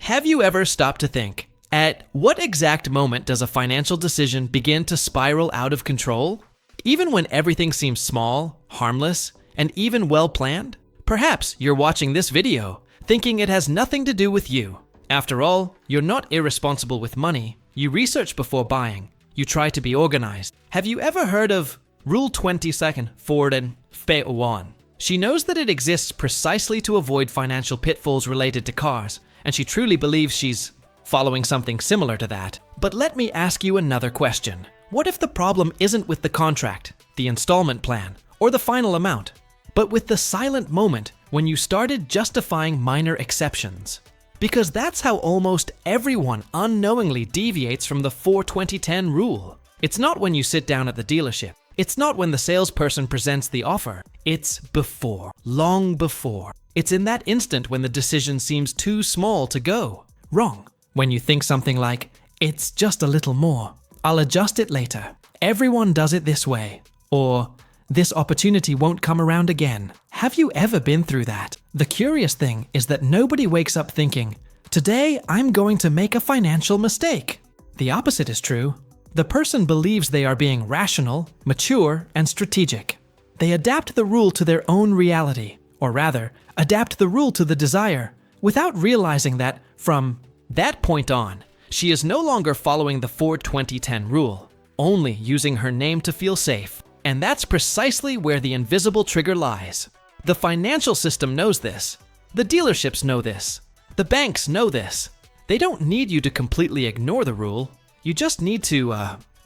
Have you ever stopped to think, at what exact moment does a financial decision begin to spiral out of control? Even when everything seems small, harmless, and even well-planned? Perhaps you're watching this video, thinking it has nothing to do with you. After all, you're not irresponsible with money. You research before buying. You try to be organized. Have you ever heard of Rule 22nd Forden Fewan? She knows that it exists precisely to avoid financial pitfalls related to cars, and she truly believes she's following something similar to that. But let me ask you another question. What if the problem isn't with the contract, the installment plan, or the final amount, but with the silent moment when you started justifying minor exceptions? Because that's how almost everyone unknowingly deviates from the 4-20-10 rule. It's not when you sit down at the dealership. It's not when the salesperson presents the offer. It's before, long before. It's in that instant when the decision seems too small to go wrong. When you think something like, it's just a little more, I'll adjust it later. Everyone does it this way. Or, this opportunity won't come around again. Have you ever been through that? The curious thing is that nobody wakes up thinking, today I'm going to make a financial mistake. The opposite is true. The person believes they are being rational, mature, and strategic. They adapt the rule to their own reality, or rather, adapt the rule to the desire, without realizing that, from that point on, she is no longer following the 4-20-10 rule, only using her name to feel safe. And that's precisely where the invisible trigger lies. The financial system knows this. The dealerships know this. The banks know this. They don't need you to completely ignore the rule. You just need to,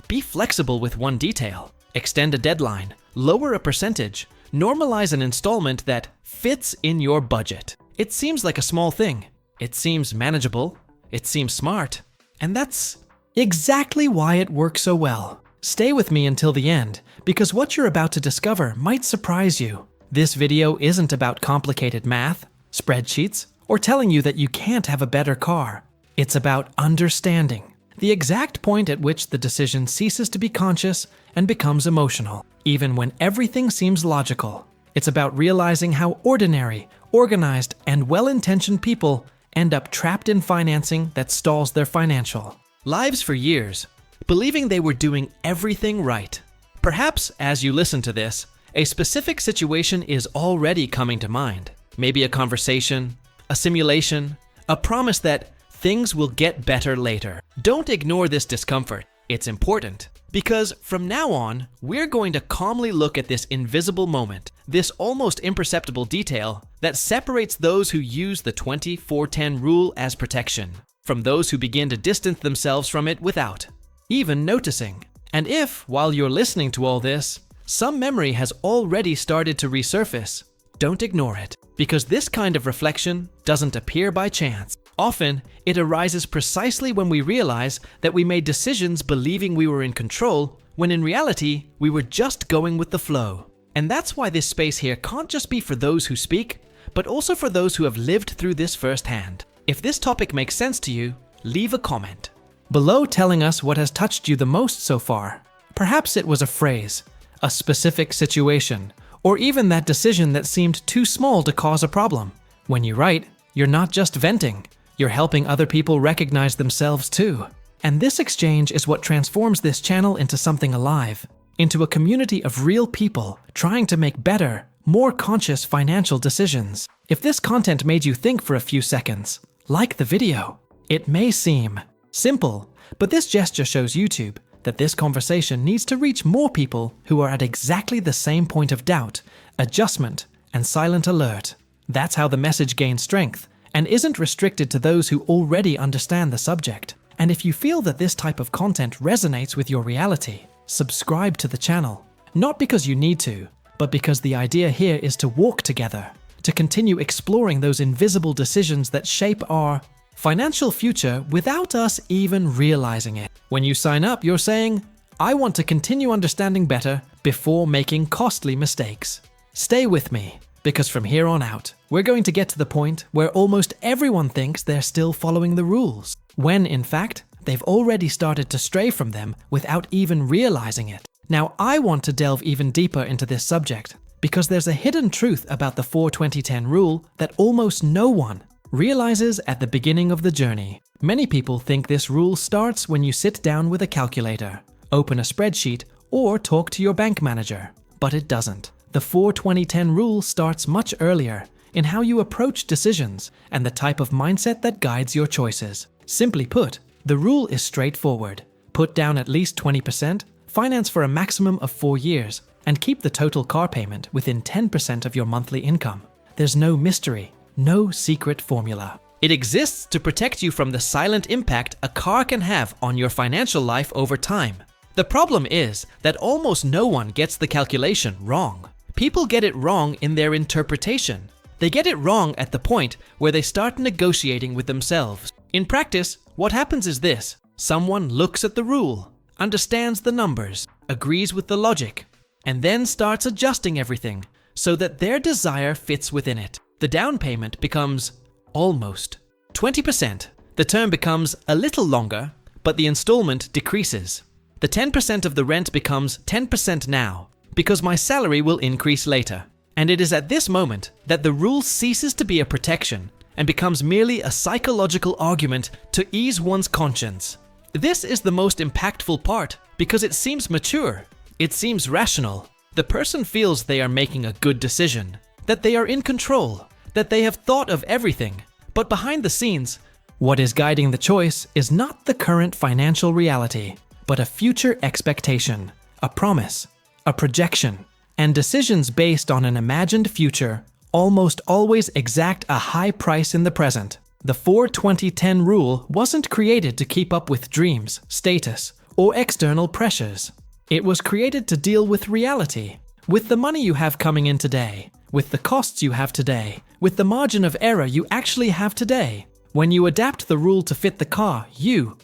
be flexible with one detail. Extend a deadline, lower a percentage, normalize an installment that fits in your budget. It seems like a small thing. It seems manageable. It seems smart. And that's exactly why it works so well. Stay with me until the end, because what you're about to discover might surprise you. This video isn't about complicated math, spreadsheets, or telling you that you can't have a better car. It's about understanding the exact point at which the decision ceases to be conscious and becomes emotional, even when everything seems logical. It's about realizing how ordinary, organized, and well-intentioned people end up trapped in financing that stalls their financial lives for years, believing they were doing everything right. Perhaps as you listen to this, a specific situation is already coming to mind. Maybe a conversation, a simulation, a promise that things will get better later. Don't ignore this discomfort. It's important. Because from now on, we're going to calmly look at this invisible moment, this almost imperceptible detail that separates those who use the 24-10 rule as protection from those who begin to distance themselves from it without even noticing. And if, while you're listening to all this, some memory has already started to resurface, don't ignore it, because this kind of reflection doesn't appear by chance. Often, it arises precisely when we realize that we made decisions believing we were in control, when in reality, we were just going with the flow. And that's why this space here can't just be for those who speak, but also for those who have lived through this firsthand. If this topic makes sense to you, leave a comment below telling us what has touched you the most so far. Perhaps it was a phrase, a specific situation, or even that decision that seemed too small to cause a problem. When you write, you're not just venting, you're helping other people recognize themselves too. And this exchange is what transforms this channel into something alive, into a community of real people trying to make better, more conscious financial decisions. If this content made you think for a few seconds, like the video. It may seem simple, but this gesture shows YouTube that this conversation needs to reach more people who are at exactly the same point of doubt, adjustment, and silent alert. That's how the message gains strength and isn't restricted to those who already understand the subject. And if you feel that this type of content resonates with your reality, subscribe to the channel. Not because you need to, but because the idea here is to walk together, to continue exploring those invisible decisions that shape our financial future without us even realizing it. When you sign up, you're saying, I want to continue understanding better before making costly mistakes. Stay with me, because from here on out, we're going to get to the point where almost everyone thinks they're still following the rules, when in fact, they've already started to stray from them without even realizing it. Now, I want to delve even deeper into this subject, because there's a hidden truth about the 4-20-10 rule that almost no one, realizes at the beginning of the journey. Many people think this rule starts when you sit down with a calculator, open a spreadsheet, or talk to your bank manager. But it doesn't. The 4-20-10 rule starts much earlier in how you approach decisions and the type of mindset that guides your choices. Simply put, the rule is straightforward. Put down at least 20%, finance for a maximum of 4 years, and keep the total car payment within 10% of your monthly income. There's no mystery, no secret formula. It exists to protect you from the silent impact a car can have on your financial life over time. The problem is that almost no one gets the calculation wrong. People get it wrong in their interpretation. They get it wrong at the point where they start negotiating with themselves. In practice, what happens is this: someone looks at the rule, understands the numbers, agrees with the logic, and then starts adjusting everything so that their desire fits within it. The down payment becomes almost 20%. The term becomes a little longer, but the installment decreases. The 10% of the rent becomes 10% now, because my salary will increase later. And it is at this moment that the rule ceases to be a protection and becomes merely a psychological argument to ease one's conscience. This is the most impactful part because it seems mature. It seems rational. The person feels they are making a good decision, that they are in control, that they have thought of everything. But behind the scenes, what is guiding the choice is not the current financial reality, but a future expectation, a promise, a projection, and decisions based on an imagined future almost always exact a high price in the present. The 4-20-10 rule wasn't created to keep up with dreams, status, or external pressures. It was created to deal with reality, with the money you have coming in today, with the costs you have today, with the margin of error you actually have today. When you adapt the rule to fit the car you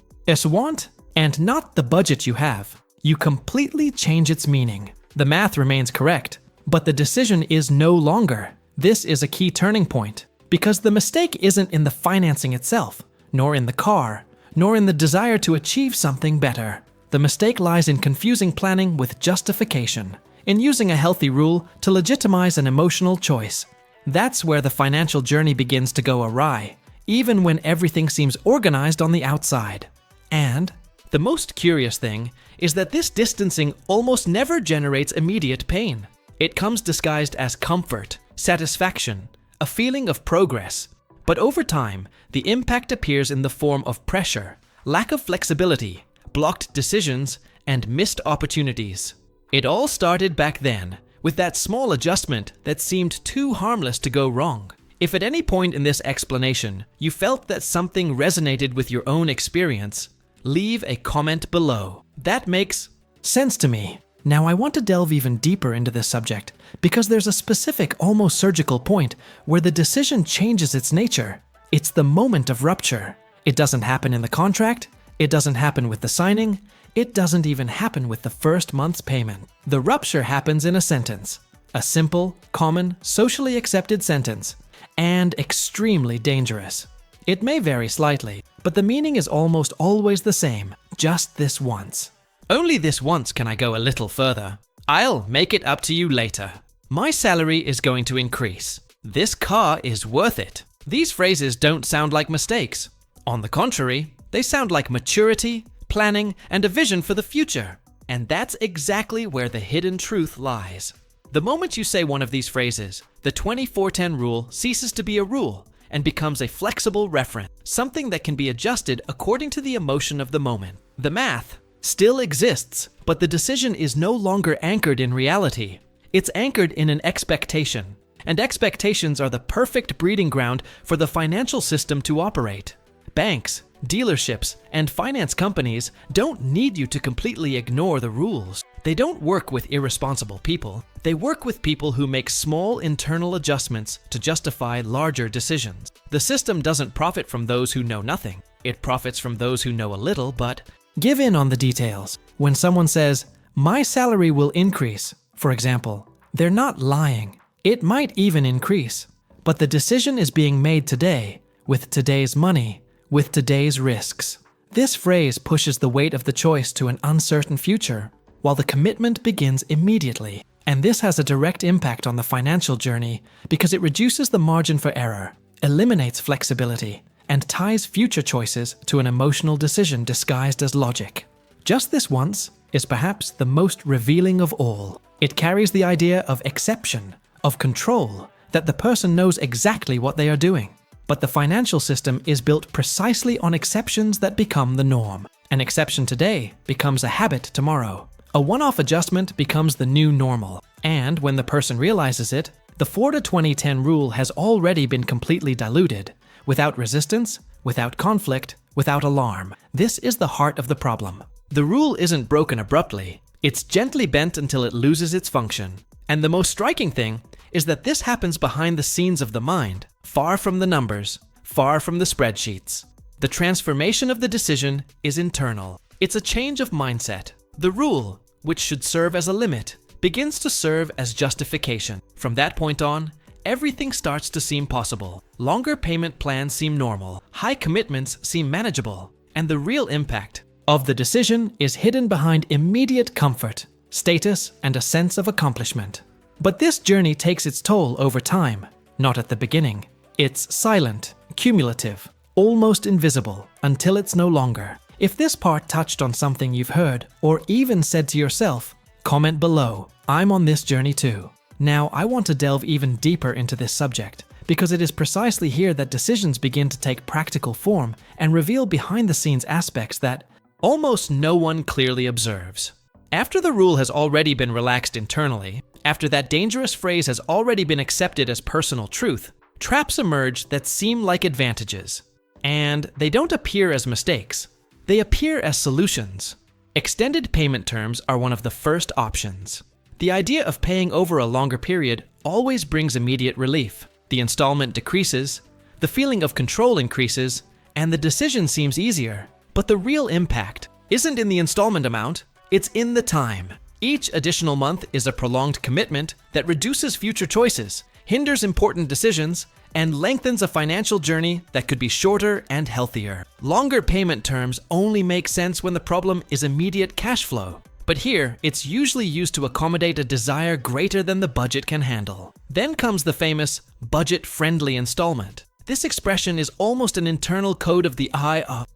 want and not the budget you have, you completely change its meaning. The math remains correct, but the decision is no longer. This is a key turning point, because the mistake isn't in the financing itself, nor in the car, nor in the desire to achieve something better. The mistake lies in confusing planning with justification, in using a healthy rule to legitimize an emotional choice. That's where the financial journey begins to go awry, even when everything seems organized on the outside. And the most curious thing is that this distancing almost never generates immediate pain. It comes disguised as comfort, satisfaction, a feeling of progress. But over time, the impact appears in the form of pressure, lack of flexibility, blocked decisions, and missed opportunities. It all started back then, with that small adjustment that seemed too harmless to go wrong. If at any point in this explanation you felt that something resonated with your own experience, leave a comment below. That makes sense to me. Now I want to delve even deeper into this subject because there's a specific, almost surgical point where the decision changes its nature. It's the moment of rupture. It doesn't happen in the contract. It doesn't happen with the signing. It doesn't even happen with the first month's payment. The rupture happens in a sentence. A simple, common, socially accepted sentence. And extremely dangerous. It may vary slightly, but the meaning is almost always the same. Just this once. Only this once can I go a little further. I'll make it up to you later. My salary is going to increase. This car is worth it. These phrases don't sound like mistakes. On the contrary, they sound like maturity, planning, and a vision for the future. And that's exactly where the hidden truth lies. The moment you say one of these phrases, the 24-10 rule ceases to be a rule and becomes a flexible reference, something that can be adjusted according to the emotion of the moment. The math still exists, but the decision is no longer anchored in reality. It's anchored in an expectation, and expectations are the perfect breeding ground for the financial system to operate. Banks, dealerships, and finance companies don't need you to completely ignore the rules. They don't work with irresponsible people. They work with people who make small internal adjustments to justify larger decisions. The system doesn't profit from those who know nothing. It profits from those who know a little, but give in on the details. When someone says, "My salary will increase," for example, they're not lying. It might even increase. But the decision is being made today, with today's money, with today's risks. This phrase pushes the weight of the choice to an uncertain future, while the commitment begins immediately. And this has a direct impact on the financial journey because it reduces the margin for error, eliminates flexibility and ties future choices to an emotional decision disguised as logic. Just this once is perhaps the most revealing of all. It carries the idea of exception, of control, that the person knows exactly what they are doing. But the financial system is built precisely on exceptions that become the norm. An exception today becomes a habit tomorrow. A one-off adjustment becomes the new normal. And when the person realizes it, the 4-20-10 rule has already been completely diluted, without resistance, without conflict, without alarm. This is the heart of the problem. The rule isn't broken abruptly. It's gently bent until it loses its function. And the most striking thing is that this happens behind the scenes of the mind, far from the numbers, far from the spreadsheets. The transformation of the decision is internal. It's a change of mindset. The rule, which should serve as a limit, begins to serve as justification. From that point on, everything starts to seem possible. Longer payment plans seem normal, high commitments seem manageable, and the real impact of the decision is hidden behind immediate comfort, status, and a sense of accomplishment. But this journey takes its toll over time, not at the beginning. It's silent, cumulative, almost invisible, until it's no longer. If this part touched on something you've heard, or even said to yourself, comment below. I'm on this journey too. Now, I want to delve even deeper into this subject, because it is precisely here that decisions begin to take practical form and reveal behind-the-scenes aspects that almost no one clearly observes. After the rule has already been relaxed internally, after that dangerous phrase has already been accepted as personal truth, traps emerge that seem like advantages. And they don't appear as mistakes. They appear as solutions. Extended payment terms are one of the first options. The idea of paying over a longer period always brings immediate relief. The installment decreases, the feeling of control increases, and the decision seems easier. But the real impact isn't in the installment amount, it's in the time. Each additional month is a prolonged commitment that reduces future choices, hinders important decisions, and lengthens a financial journey that could be shorter and healthier. Longer payment terms only make sense when the problem is immediate cash flow. But here, it's usually used to accommodate a desire greater than the budget can handle. Then comes the famous budget-friendly installment. This expression is almost an internal code of the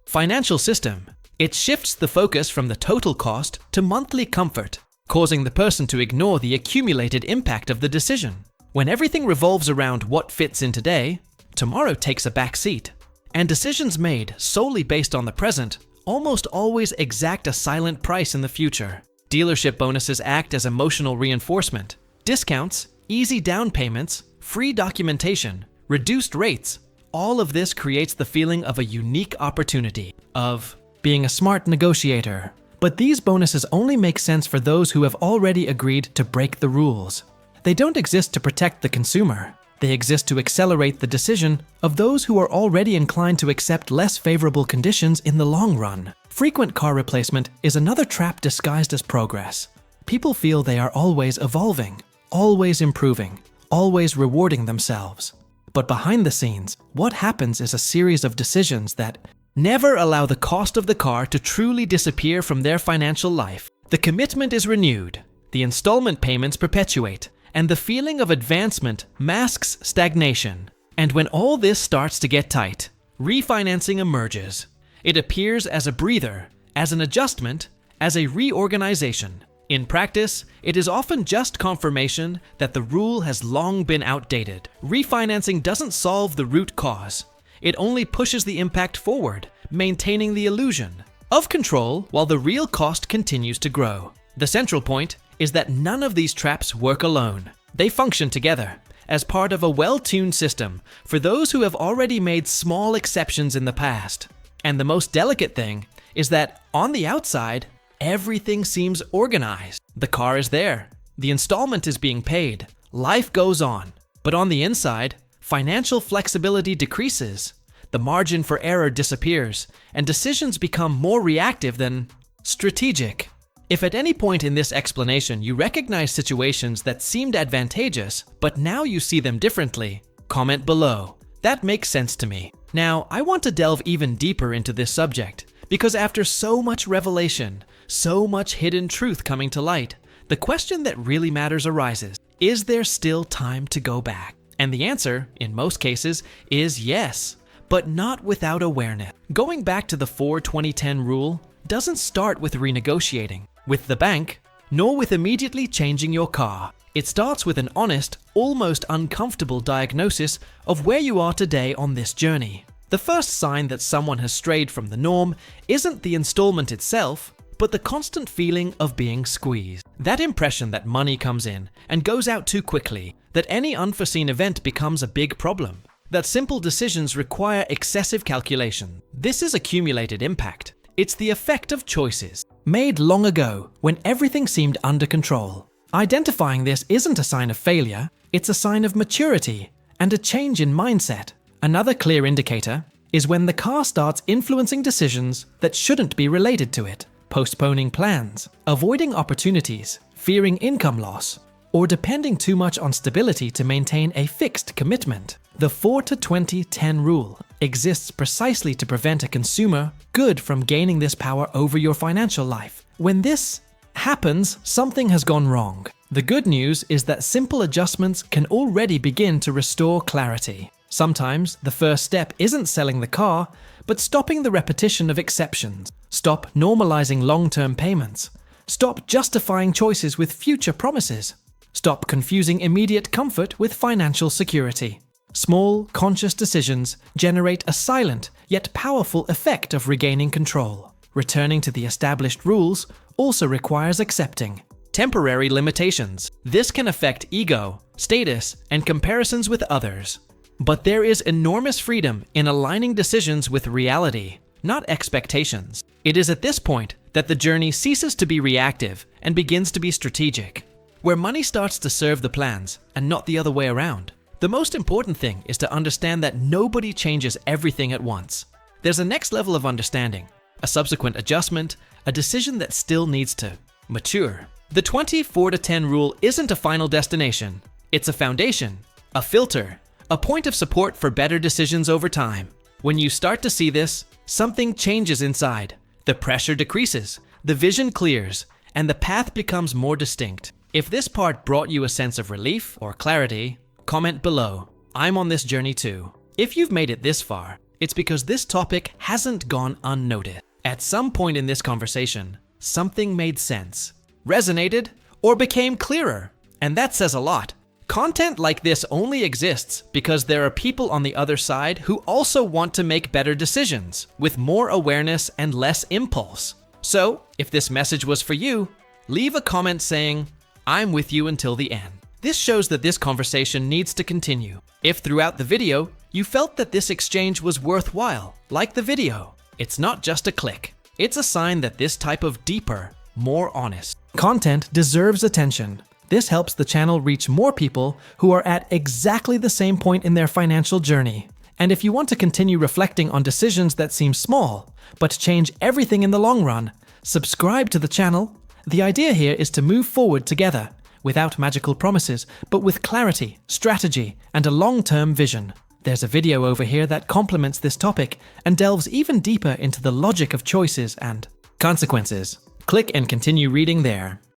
financial system. It shifts the focus from the total cost to monthly comfort, causing the person to ignore the accumulated impact of the decision. When everything revolves around what fits in today, tomorrow takes a back seat. And decisions made solely based on the present almost always exact a silent price in the future. Dealership bonuses act as emotional reinforcement. Discounts, easy down payments, free documentation, reduced rates, all of this creates the feeling of a unique opportunity, of being a smart negotiator. But these bonuses only make sense for those who have already agreed to break the rules. They don't exist to protect the consumer. They exist to accelerate the decision of those who are already inclined to accept less favorable conditions in the long run. Frequent car replacement is another trap disguised as progress. People feel they are always evolving, always improving, always rewarding themselves. But behind the scenes, what happens is a series of decisions that never allow the cost of the car to truly disappear from their financial life. The commitment is renewed, the installment payments perpetuate, and the feeling of advancement masks stagnation. And when all this starts to get tight, refinancing emerges. It appears as a breather, as an adjustment, as a reorganization. In practice, it is often just confirmation that the rule has long been outdated. Refinancing doesn't solve the root cause. It only pushes the impact forward, maintaining the illusion of control while the real cost continues to grow. The central point is that none of these traps work alone. They function together as part of a well-tuned system for those who have already made small exceptions in the past. And the most delicate thing is that on the outside, everything seems organized. The car is there, the installment is being paid, life goes on. But on the inside, financial flexibility decreases, the margin for error disappears, and decisions become more reactive than strategic. If at any point in this explanation you recognize situations that seemed advantageous, but now you see them differently, comment below. That makes sense to me. Now, I want to delve even deeper into this subject, because after so much revelation, so much hidden truth coming to light, the question that really matters arises: is there still time to go back? And the answer, in most cases, is yes, but not without awareness. Going back to the 4-20-10 rule doesn't start with renegotiating with the bank, nor with immediately changing your car. It starts with an honest, almost uncomfortable diagnosis of where you are today on this journey. The first sign that someone has strayed from the norm isn't the installment itself, but the constant feeling of being squeezed. That impression that money comes in and goes out too quickly, that any unforeseen event becomes a big problem, that simple decisions require excessive calculation. This is accumulated impact. It's the effect of choices made long ago when everything seemed under control. Identifying this isn't a sign of failure, it's a sign of maturity and a change in mindset. Another clear indicator is when the car starts influencing decisions that shouldn't be related to it, postponing plans, avoiding opportunities, fearing income loss, or depending too much on stability to maintain a fixed commitment. The 4-20-10 rule exists precisely to prevent a consumer good from gaining this power over your financial life. When this happens, something has gone wrong. The good news is that simple adjustments can already begin to restore clarity. Sometimes the first step isn't selling the car, but stopping the repetition of exceptions. Stop normalizing long-term payments. Stop justifying choices with future promises. Stop confusing immediate comfort with financial security. Small, conscious decisions generate a silent yet powerful effect of regaining control. Returning to the established rules also requires accepting temporary limitations. This can affect ego, status, and comparisons with others. But there is enormous freedom in aligning decisions with reality, not expectations. It is at this point that the journey ceases to be reactive and begins to be strategic, where money starts to serve the plans and not the other way around. The most important thing is to understand that nobody changes everything at once. There's a next level of understanding, a subsequent adjustment, a decision that still needs to mature. The 4-10 rule isn't a final destination. It's a foundation, a filter, a point of support for better decisions over time. When you start to see this, something changes inside. The pressure decreases, the vision clears, and the path becomes more distinct. If this part brought you a sense of relief or clarity, comment below. I'm on this journey too. If you've made it this far, it's because this topic hasn't gone unnoticed. At some point in this conversation, something made sense, resonated, or became clearer, and that says a lot. Content like this only exists because there are people on the other side who also want to make better decisions with more awareness and less impulse. So, if this message was for you, leave a comment saying, "I'm with you until the end." This shows that this conversation needs to continue. If throughout the video, you felt that this exchange was worthwhile, like the video. It's not just a click. It's a sign that this type of deeper, more honest content deserves attention. This helps the channel reach more people who are at exactly the same point in their financial journey. And if you want to continue reflecting on decisions that seem small, but change everything in the long run, subscribe to the channel. The idea here is to move forward together, without magical promises, but with clarity, strategy, and a long-term vision. There's a video over here that complements this topic and delves even deeper into the logic of choices and consequences. Click and continue reading there.